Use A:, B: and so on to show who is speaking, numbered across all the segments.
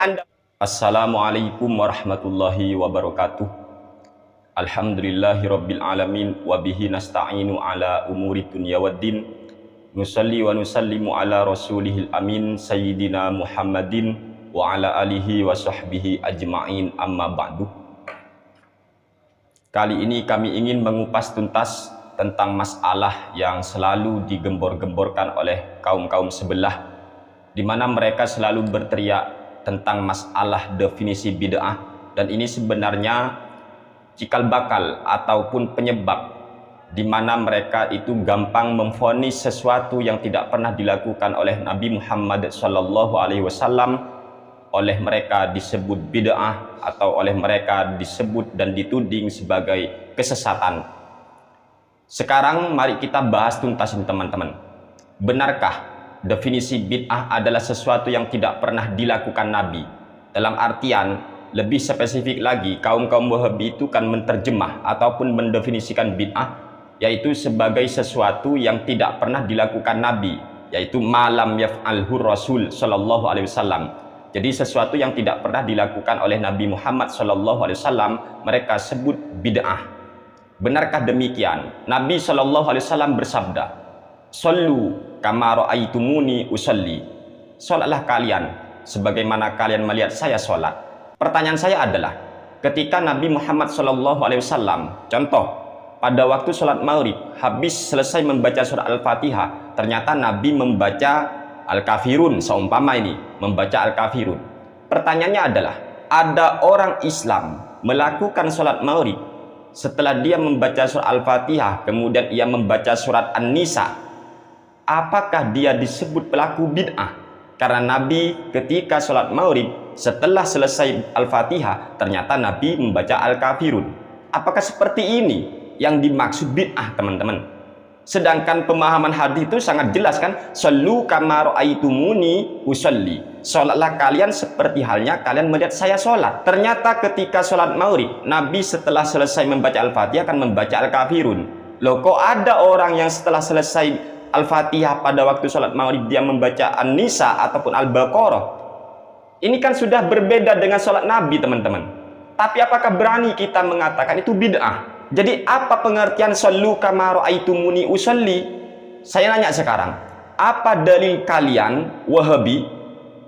A: Anda. Assalamualaikum warahmatullahi wabarakatuh. Alhamdulillahi rabbil alamin wa bihi nasta'inu ala umuri dunya waddin. Nusalli wa nusallimu ala rasulihil amin sayyidina Muhammadin wa ala alihi wa sahbihi ajma'in, amma ba'du. Kali ini kami ingin mengupas tuntas tentang masalah yang selalu digembor-gemborkan oleh kaum-kaum sebelah, di mana mereka selalu berteriak tentang masalah definisi bid'ah, dan ini sebenarnya cikal bakal ataupun penyebab di mana mereka itu gampang memvonis sesuatu yang tidak pernah dilakukan oleh Nabi Muhammad SAW. Oleh mereka disebut bid'ah atau oleh mereka disebut dan dituding sebagai kesesatan. Sekarang mari kita bahas tuntas ini, teman-teman. Benarkah definisi bid'ah adalah sesuatu yang tidak pernah dilakukan Nabi? Dalam artian lebih spesifik lagi, kaum-kaum Wahabi itu kan menerjemah ataupun mendefinisikan bid'ah yaitu sebagai sesuatu yang tidak pernah dilakukan Nabi, yaitu malam yaf'alhu Rasul sallallahu alaihi wasallam. Jadi sesuatu yang tidak pernah dilakukan oleh Nabi Muhammad sallallahu alaihi wasallam mereka sebut bid'ah. Benarkah demikian? Nabi sallallahu alaihi wasallam bersabda, "Shallu kama ra'aitumuni usolli." Sholatlah kalian sebagaimana kalian melihat saya sholat. Pertanyaan saya adalah, ketika Nabi Muhammad SAW, contoh pada waktu sholat maghrib, habis selesai membaca surah Al-Fatihah, ternyata Nabi membaca Al-Kafirun, seumpama ini membaca Al-Kafirun. Pertanyaannya adalah, ada orang Islam melakukan sholat maghrib setelah dia membaca surah Al-Fatihah, kemudian ia membaca surat An-Nisa, apakah dia disebut pelaku bid'ah? Karena Nabi ketika sholat maghrib setelah selesai Al-Fatihah ternyata Nabi membaca Al-Kafirun. Apakah seperti ini yang dimaksud bid'ah, teman-teman? Sedangkan pemahaman hadis itu sangat jelas kan, "Shallu kama ra'aitumuni usolli." Sholatlah kalian seperti halnya kalian melihat saya sholat. Ternyata ketika sholat maghrib Nabi setelah selesai membaca Al-Fatihah akan membaca Al-Kafirun. Loh, kok ada orang yang setelah selesai Al-Fatihah pada waktu sholat maghrib dia membaca An-Nisa ataupun Al-Baqarah? Ini kan sudah berbeda dengan sholat Nabi, teman-teman. Tapi apakah berani kita mengatakan itu bid'ah? Jadi apa pengertian shallu kama ra'aitumuni usolli? Saya nanya sekarang, apa dalil kalian Wahabi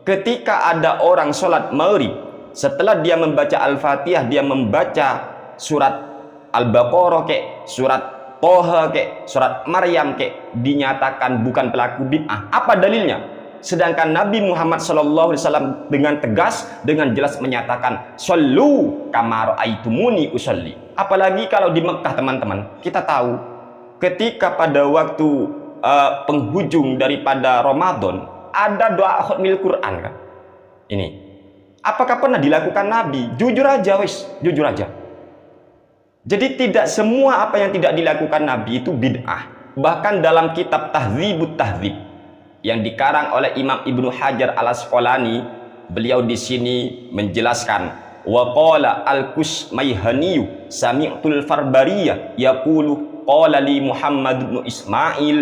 A: ketika ada orang sholat maghrib setelah dia membaca Al-Fatihah dia membaca surat Al-Baqarah kek, surat Toha kek, surat Maryam kek, dinyatakan bukan pelaku bid'ah? Apa dalilnya? Sedangkan Nabi Muhammad SAW dengan tegas, dengan jelas menyatakan shallu kama ra'aitumuni usolli. Apalagi kalau di Mekah, teman-teman, kita tahu ketika pada waktu penghujung daripada Ramadan ada doa khatmil Quran kan. Ini apakah pernah dilakukan Nabi? Jujur aja, wis, jujur aja. Jadi tidak semua apa yang tidak dilakukan Nabi itu bid'ah. Bahkan dalam kitab Tahdzibut Tahdzib yang dikarang oleh Imam Ibnu Hajar Al-Asqalani, beliau di sini menjelaskan, wa qala al-Kusmaihani sami'tul Farbariyah yaqulu qala li Muhammad bin Ismail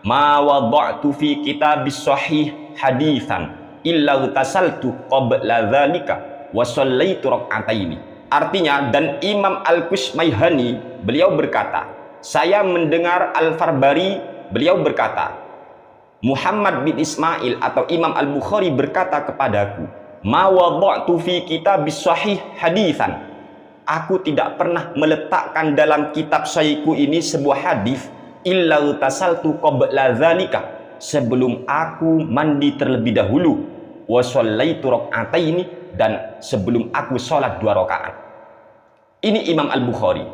A: ma wada'tu fi kitabis sahih haditsan illa tasaltu qabla dzalika wa shallaitu rak'ataini. Artinya, dan Imam Al-Kusmaihani beliau berkata, saya mendengar Al-Farbari beliau berkata, Muhammad bin Ismail atau Imam Al-Bukhari berkata kepadaku, ma wada'tu fi kitabis sahih haditsan, aku tidak pernah meletakkan dalam kitab sahihku ini sebuah hadis illa tasaltu qabla dzalika, sebelum aku mandi terlebih dahulu, wa shallaitu rak'ataini, dan sebelum aku sholat 2 rakaat. Ini Imam Al-Bukhari.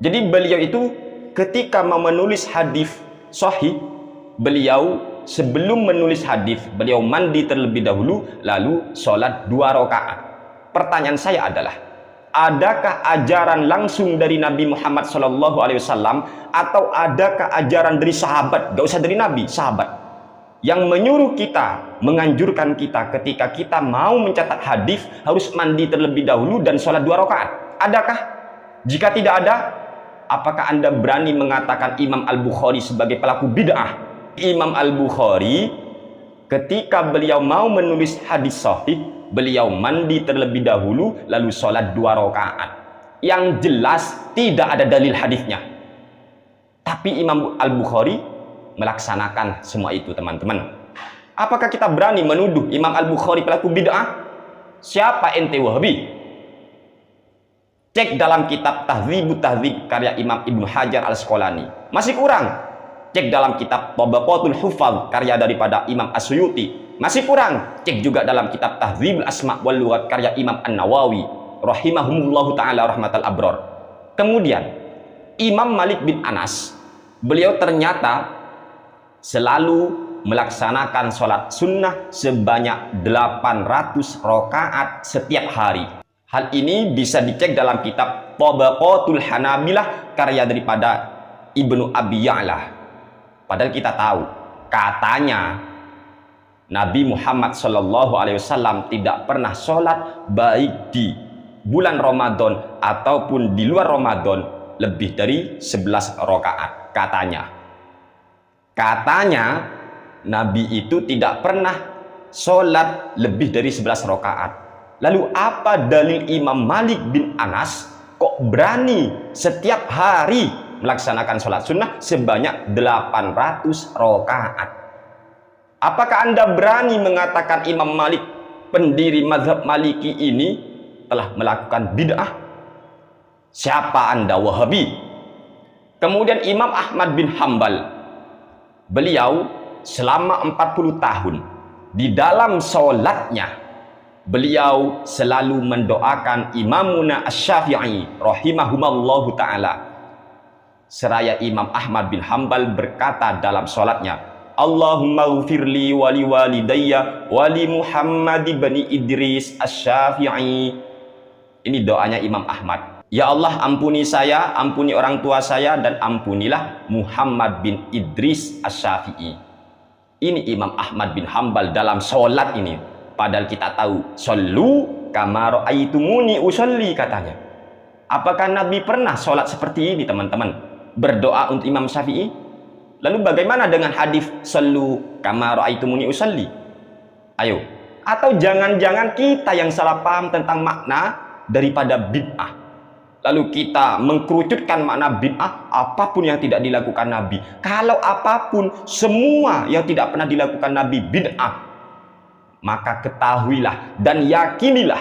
A: Jadi beliau itu ketika mau menulis hadis sahih, beliau sebelum menulis hadis beliau mandi terlebih dahulu lalu sholat 2 rakaat. Pertanyaan saya adalah, adakah ajaran langsung dari Nabi Muhammad SAW atau adakah ajaran dari sahabat, gak usah dari Nabi, sahabat, yang menyuruh kita, menganjurkan kita ketika kita mau mencatat hadis harus mandi terlebih dahulu dan sholat 2 rakaat? Adakah? Jika tidak ada, apakah Anda berani mengatakan Imam Al-Bukhari sebagai pelaku bid'ah? Imam Al-Bukhari ketika beliau mau menulis hadis sahih, beliau mandi terlebih dahulu lalu sholat 2 rakaat. Yang jelas tidak ada dalil hadisnya. Tapi Imam Al-Bukhari melaksanakan semua itu, teman-teman. Apakah kita berani menuduh Imam Al-Bukhari pelaku bid'ah? Siapa ente Wahabi? Cek dalam kitab Tahdzibut Tahdzib karya Imam Ibnu Hajar Al-Asqalani. Masih kurang. Cek dalam kitab Tabaqatul Huffaz karya daripada Imam As-Suyuti. Masih kurang. Cek juga dalam kitab Tahdzibul Asma' wal Lughat karya Imam An-Nawawi rahimahumullahu taala rahmatal abrar. Kemudian Imam Malik bin Anas, beliau ternyata selalu melaksanakan sholat sunnah sebanyak 800 rakaat setiap hari. Hal ini bisa dicek dalam kitab Tabaqatul Hanabilah karya daripada Ibnu Abi Ya'la. Padahal kita tahu, katanya Nabi Muhammad SAW tidak pernah sholat baik di bulan Ramadan ataupun di luar Ramadan lebih dari 11 rakaat. Katanya Nabi itu tidak pernah sholat lebih dari 11 rakaat. Lalu apa dalil Imam Malik bin Anas kok berani setiap hari melaksanakan sholat sunnah sebanyak 800 rakaat? Apakah Anda berani mengatakan Imam Malik, pendiri mazhab Maliki ini, telah melakukan bid'ah? Siapa Anda, Wahabi? Kemudian Imam Ahmad bin Hambal, beliau selama 40 tahun di dalam sholatnya beliau selalu mendoakan Imamuna Asy-Syafi'i rahimahumallahu ta'ala. Seraya Imam Ahmad bin Hambal berkata dalam sholatnya, Allahumma ghfirli wali walidayya wali Muhammad ibn Idris Asy-Syafi'i. Ini doanya Imam Ahmad. Ya Allah, ampuni saya, ampuni orang tua saya, dan ampunilah Muhammad bin Idris Asy-Syafi'i. Ini Imam Ahmad bin Hambal dalam sholat ini. Padahal kita tahu, Shollu kama ra'aitumuni usolli, katanya. Apakah Nabi pernah sholat seperti ini, teman-teman? Berdoa untuk Imam Syafi'i? Lalu bagaimana dengan hadis Shollu kama ra'aitumuni usolli? Ayo. Atau jangan-jangan kita yang salah paham tentang makna daripada bid'ah. Lalu kita mengkerucutkan makna bid'ah apapun yang tidak dilakukan Nabi. Kalau apapun, semua yang tidak pernah dilakukan Nabi bid'ah, maka ketahuilah dan yakinilah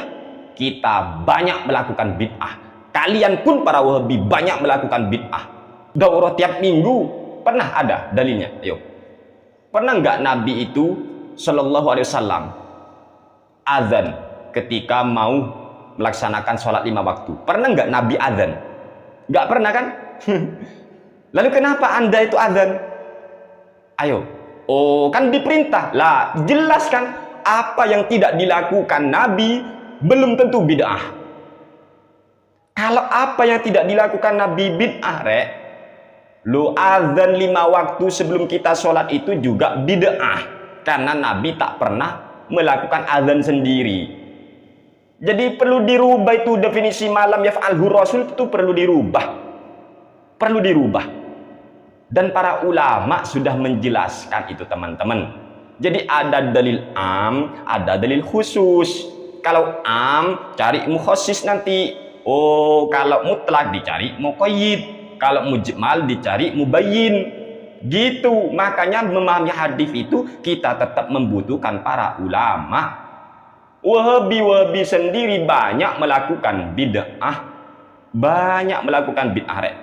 A: kita banyak melakukan bid'ah. Kalian pun para Wahabi banyak melakukan bid'ah. Daurah tiap minggu pernah ada dalilnya? Ayo. Pernah nggak Nabi itu Shallallahu Alaihi Wasallam azan ketika mau melaksanakan sholat 5 waktu? Pernah nggak Nabi azan? Nggak pernah kan? Lalu kenapa Anda itu azan? Ayo. Oh, kan diperintah. Lah, jelas kan apa yang tidak dilakukan Nabi belum tentu bid'ah. Kalau apa yang tidak dilakukan Nabi bid'ah, rek, lu azan 5 waktu sebelum kita sholat itu juga bid'ah, karena Nabi tak pernah melakukan azan sendiri. Jadi perlu dirubah itu definisi malam yaf'alhu rasul, itu perlu dirubah. Perlu dirubah. Dan para ulama sudah menjelaskan itu, teman-teman. Jadi ada dalil am, ada dalil khusus. Kalau am, cari mukhasis nanti. Oh, kalau mutlak dicari muqayyid. Kalau mujmal dicari mubayyin. Gitu. Makanya memahami hadis itu kita tetap membutuhkan para ulama. Wahabi sendiri banyak melakukan bid'ah. Banyak melakukan bid'ah, rek.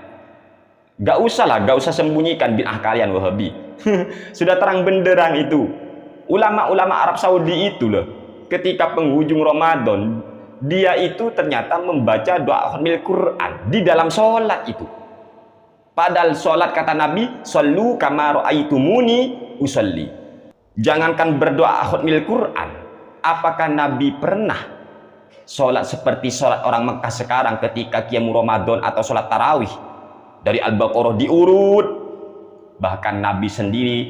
A: Gak usah lah, gak usah sembunyikan bid'ah kalian, Wahabi. Sudah terang benderang itu. Ulama-ulama Arab Saudi itu loh, ketika penghujung Ramadan, dia itu ternyata membaca doa khatmil Quran di dalam sholat itu. Padahal sholat, kata Nabi, Shollu kama ra'aitumuni usolli. Jangankan berdoa khatmil Quran, apakah Nabi pernah sholat seperti sholat orang Mekah sekarang ketika qiyamul Ramadan atau sholat tarawih? Dari Al-Baqarah diurut. Bahkan Nabi sendiri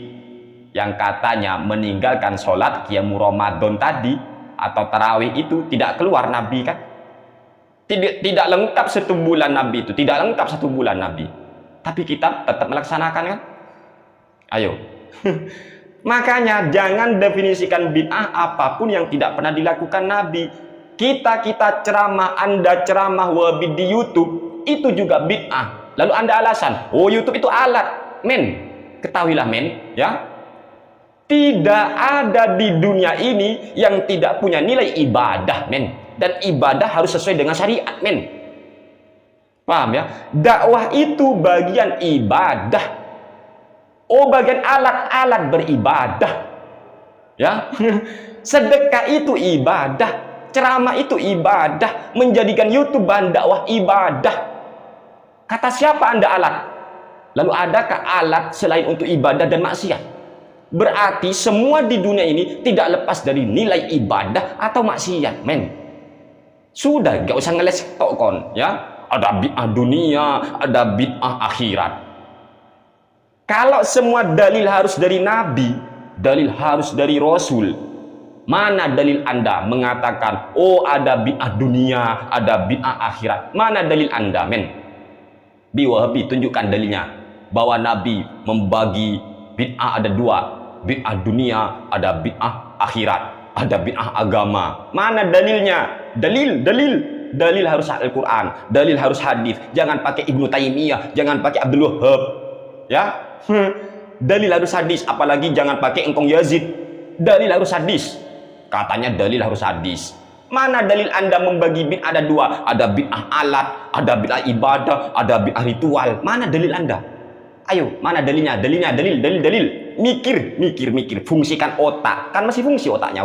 A: yang katanya meninggalkan sholat qiyamul Ramadan tadi atau tarawih itu tidak keluar Nabi, kan? Tidak lengkap 1 bulan Nabi itu, tidak lengkap 1 bulan Nabi. Tapi kita tetap melaksanakan, kan? Ayo. Makanya jangan definisikan bid'ah apapun yang tidak pernah dilakukan Nabi. Kita ceramah, Anda ceramah wabid di YouTube, itu juga bid'ah. Lalu Anda alasan, oh YouTube itu alat. Men, ketahuilah men, ya. Tidak ada di dunia ini yang tidak punya nilai ibadah, men. Dan ibadah harus sesuai dengan syariat, men. Paham ya? Dakwah itu bagian ibadah. Oh, bagian alat-alat beribadah. Ya. Sedekah itu ibadah. Ceramah itu ibadah. Menjadikan YouTube bahan dakwah ibadah. Kata siapa Anda alat? Lalu adakah alat selain untuk ibadah dan maksiat? Berarti semua di dunia ini tidak lepas dari nilai ibadah atau maksiat, men. Sudah, gak usah ngeles tok kon, ya. Ada bid'ah dunia, ada bid'ah akhirat. Kalau semua dalil harus dari Nabi, dalil harus dari Rasul, mana dalil Anda mengatakan, oh ada bid'ah dunia, ada bid'ah akhirat? Mana dalil Anda, men? Wahabi, tunjukkan dalilnya. Bahwa Nabi membagi bid'ah ada dua. Bid'ah dunia, ada bid'ah akhirat, ada bid'ah agama. Mana dalilnya? Dalil harus Al-Quran, dalil harus hadis. Jangan pakai Ibnu Taimiyah, jangan pakai Abdul Wahab, ya. Dalil harus hadis, apalagi jangan pakai Engkong Yazid. Dalil harus hadis. Katanya dalil harus hadis. Mana dalil Anda membagi bid'ah ada dua? Ada bid'ah alat, ada bid'ah ibadah, ada bid'ah ritual. Mana dalil Anda? Ayo, mana dalilnya? Dalil. Mikir. Fungsikan otak. Kan masih fungsi otaknya.